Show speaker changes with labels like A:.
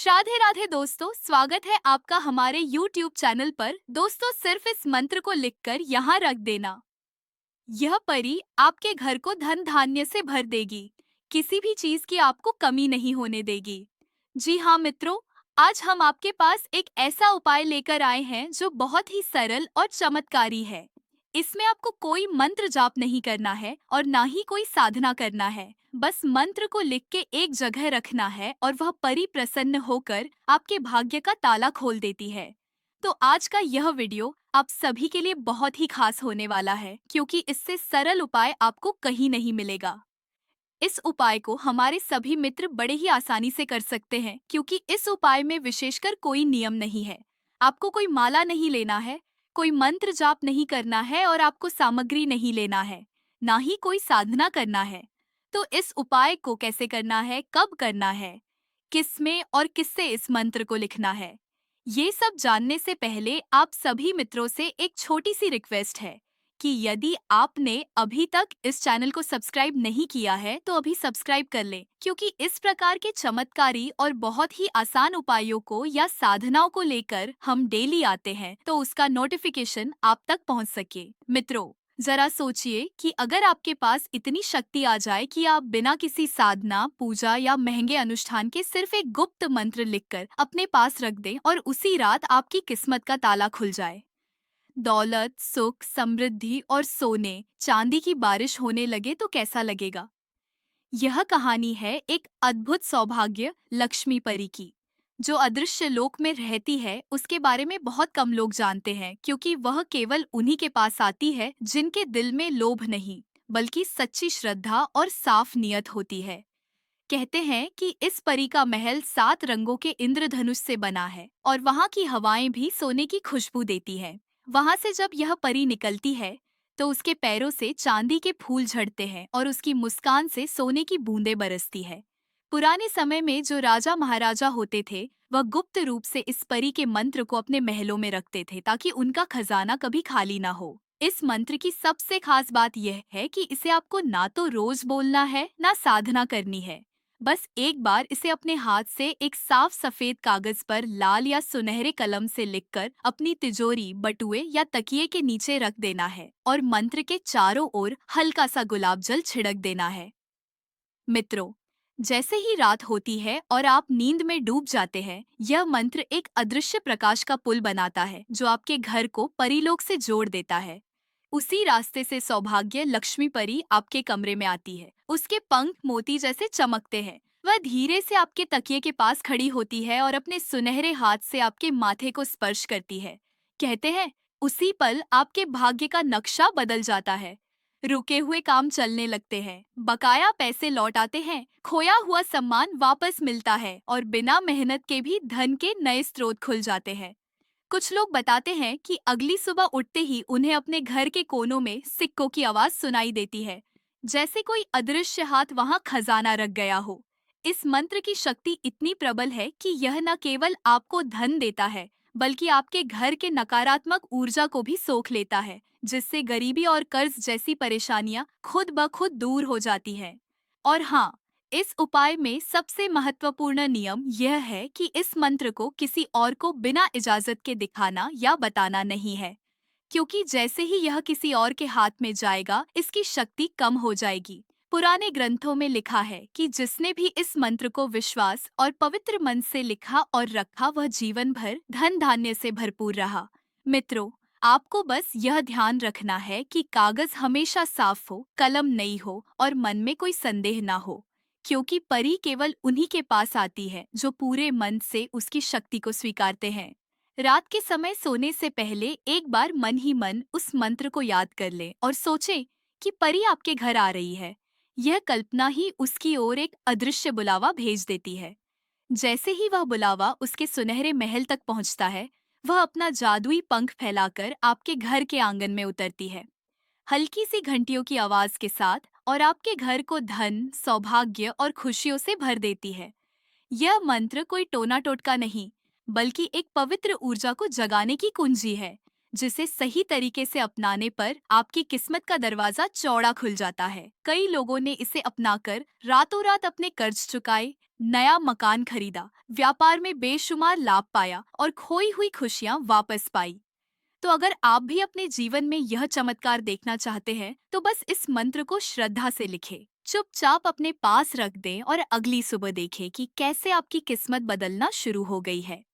A: राधे राधे दोस्तों, स्वागत है आपका हमारे YouTube चैनल पर। दोस्तों, सिर्फ इस मंत्र को लिखकर यहाँ रख देना। यह परी आपके घर को धन धान्य से भर देगी। किसी भी चीज की आपको कमी नहीं होने देगी। जी हाँ मित्रों, आज हम आपके पास एक ऐसा उपाय लेकर आए हैं जो बहुत ही सरल और चमत्कारी है। इसमें आपको कोई मंत्र जाप नहीं करना है और ना ही कोई साधना करना है। बस मंत्र को लिख के एक जगह रखना है और वह परी प्रसन्न होकर आपके भाग्य का ताला खोल देती है। तो आज का यह वीडियो आप सभी के लिए बहुत ही खास होने वाला है, क्योंकि इससे सरल उपाय आपको कहीं नहीं मिलेगा। इस उपाय को हमारे सभी मित्र बड़े ही आसानी से कर सकते हैं, क्योंकि इस उपाय में विशेषकर कोई नियम नहीं है। आपको कोई माला नहीं लेना है, कोई मंत्र जाप नहीं करना है और आपको सामग्री नहीं लेना है, ना ही कोई साधना करना है। तो इस उपाय को कैसे करना है, कब करना है, किसमें और किससे इस मंत्र को लिखना है, ये सब जानने से पहले आप सभी मित्रों से एक छोटी सी रिक्वेस्ट है कि यदि आपने अभी तक इस चैनल को सब्सक्राइब नहीं किया है तो अभी सब्सक्राइब कर लें, क्योंकि इस प्रकार के चमत्कारी और बहुत ही आसान उपायों को या साधनाओं को लेकर हम डेली आते हैं, तो उसका नोटिफिकेशन आप तक पहुंच सके। मित्रों, जरा सोचिए कि अगर आपके पास इतनी शक्ति आ जाए कि आप बिना किसी साधना, पूजा या महंगे अनुष्ठान के सिर्फ एक गुप्त मंत्र लिखकर अपने पास रख दें और उसी रात आपकी किस्मत का ताला खुल जाए। दौलत, सुख, समृद्धि और सोने चांदी की बारिश होने लगे तो कैसा लगेगा। यह कहानी है एक अद्भुत सौभाग्य लक्ष्मी परी की, जो अदृश्य लोक में रहती है। उसके बारे में बहुत कम लोग जानते हैं, क्योंकि वह केवल उन्हीं के पास आती है जिनके दिल में लोभ नहीं, बल्कि सच्ची श्रद्धा और साफ नियत होती है। कहते हैं कि इस परी का महल 7 रंगों के इंद्रधनुष से बना है और वहाँ की हवाएं भी सोने की खुशबू देती है। वहाँ से जब यह परी निकलती है तो उसके पैरों से चांदी के फूल झड़ते हैं और उसकी मुस्कान से सोने की बूंदें बरसती है। पुराने समय में जो राजा महाराजा होते थे, वह गुप्त रूप से इस परी के मंत्र को अपने महलों में रखते थे, ताकि उनका खजाना कभी खाली ना हो। इस मंत्र की सबसे खास बात यह है कि इसे आपको ना तो रोज बोलना है, ना साधना करनी है। बस एक बार इसे अपने हाथ से एक साफ सफेद कागज पर लाल या सुनहरे कलम से लिखकर अपनी तिजोरी, बटुए या तकिए के नीचे रख देना है और मंत्र के चारों ओर हल्का सा गुलाब जल छिड़क देना है। मित्रों, जैसे ही रात होती है और आप नींद में डूब जाते हैं, यह मंत्र एक अदृश्य प्रकाश का पुल बनाता है जो आपके घर को परीलोक से जोड़ देता है। उसी रास्ते से सौभाग्य लक्ष्मी परी आपके कमरे में आती है। उसके पंख मोती जैसे चमकते हैं। वह धीरे से आपके तकिए के पास खड़ी होती है और अपने सुनहरे हाथ से आपके माथे को स्पर्श करती है। कहते हैं, उसी पल आपके भाग्य का नक्शा बदल जाता है। रुके हुए काम चलने लगते हैं, बकाया पैसे लौट आते हैं, खोया हुआ सम्मान वापस मिलता है और बिना मेहनत के भी धन के नए स्रोत खुल जाते हैं। कुछ लोग बताते हैं कि अगली सुबह उठते ही उन्हें अपने घर के कोनों में सिक्कों की आवाज सुनाई देती है, जैसे कोई अदृश्य हाथ वहां खजाना रख गया हो। इस मंत्र की शक्ति इतनी प्रबल है कि यह न केवल आपको धन देता है, बल्कि आपके घर के नकारात्मक ऊर्जा को भी सोख लेता है, जिससे गरीबी और कर्ज जैसी परेशानियां खुद ब खुद दूर हो जाती हैं। और हाँ, इस उपाय में सबसे महत्वपूर्ण नियम यह है कि इस मंत्र को किसी और को बिना इजाजत के दिखाना या बताना नहीं है, क्योंकि जैसे ही यह किसी और के हाथ में जाएगा, इसकी शक्ति कम हो जाएगी। पुराने ग्रंथों में लिखा है कि जिसने भी इस मंत्र को विश्वास और पवित्र मन से लिखा और रखा, वह जीवन भर धन धान्य से भरपूर रहा। मित्रों, आपको बस यह ध्यान रखना है कि कागज हमेशा साफ हो, कलम नई हो और मन में कोई संदेह ना हो, क्योंकि परी केवल उन्हीं के पास आती है जो पूरे मन से उसकी शक्ति को स्वीकारते हैं। रात के समय सोने से पहले एक बार मन ही मन उस मंत्र को याद कर लें और सोचें कि परी आपके घर आ रही है। यह कल्पना ही उसकी ओर एक अदृश्य बुलावा भेज देती है। जैसे ही वह बुलावा उसके सुनहरे महल तक पहुंचता है, वह अपना जादुई पंख फैलाकर आपके घर के आंगन में उतरती है, हल्की सी घंटियों की आवाज के साथ, और आपके घर को धन, सौभाग्य और खुशियों से भर देती है। यह मंत्र कोई टोना टोटका नहीं, बल्कि एक पवित्र ऊर्जा को जगाने की कुंजी है, जिसे सही तरीके से अपनाने पर आपकी किस्मत का दरवाजा चौड़ा खुल जाता है। कई लोगों ने इसे अपनाकर रातों रात अपने कर्ज चुकाए, नया मकान खरीदा, व्यापार में बेशुमार लाभ पाया और खोई हुई खुशियां वापस पाई। तो अगर आप भी अपने जीवन में यह चमत्कार देखना चाहते हैं, तो बस इस मंत्र को श्रद्धा से लिखें, चुपचाप अपने पास रख दें और अगली सुबह देखें कि कैसे आपकी किस्मत बदलना शुरू हो गई है।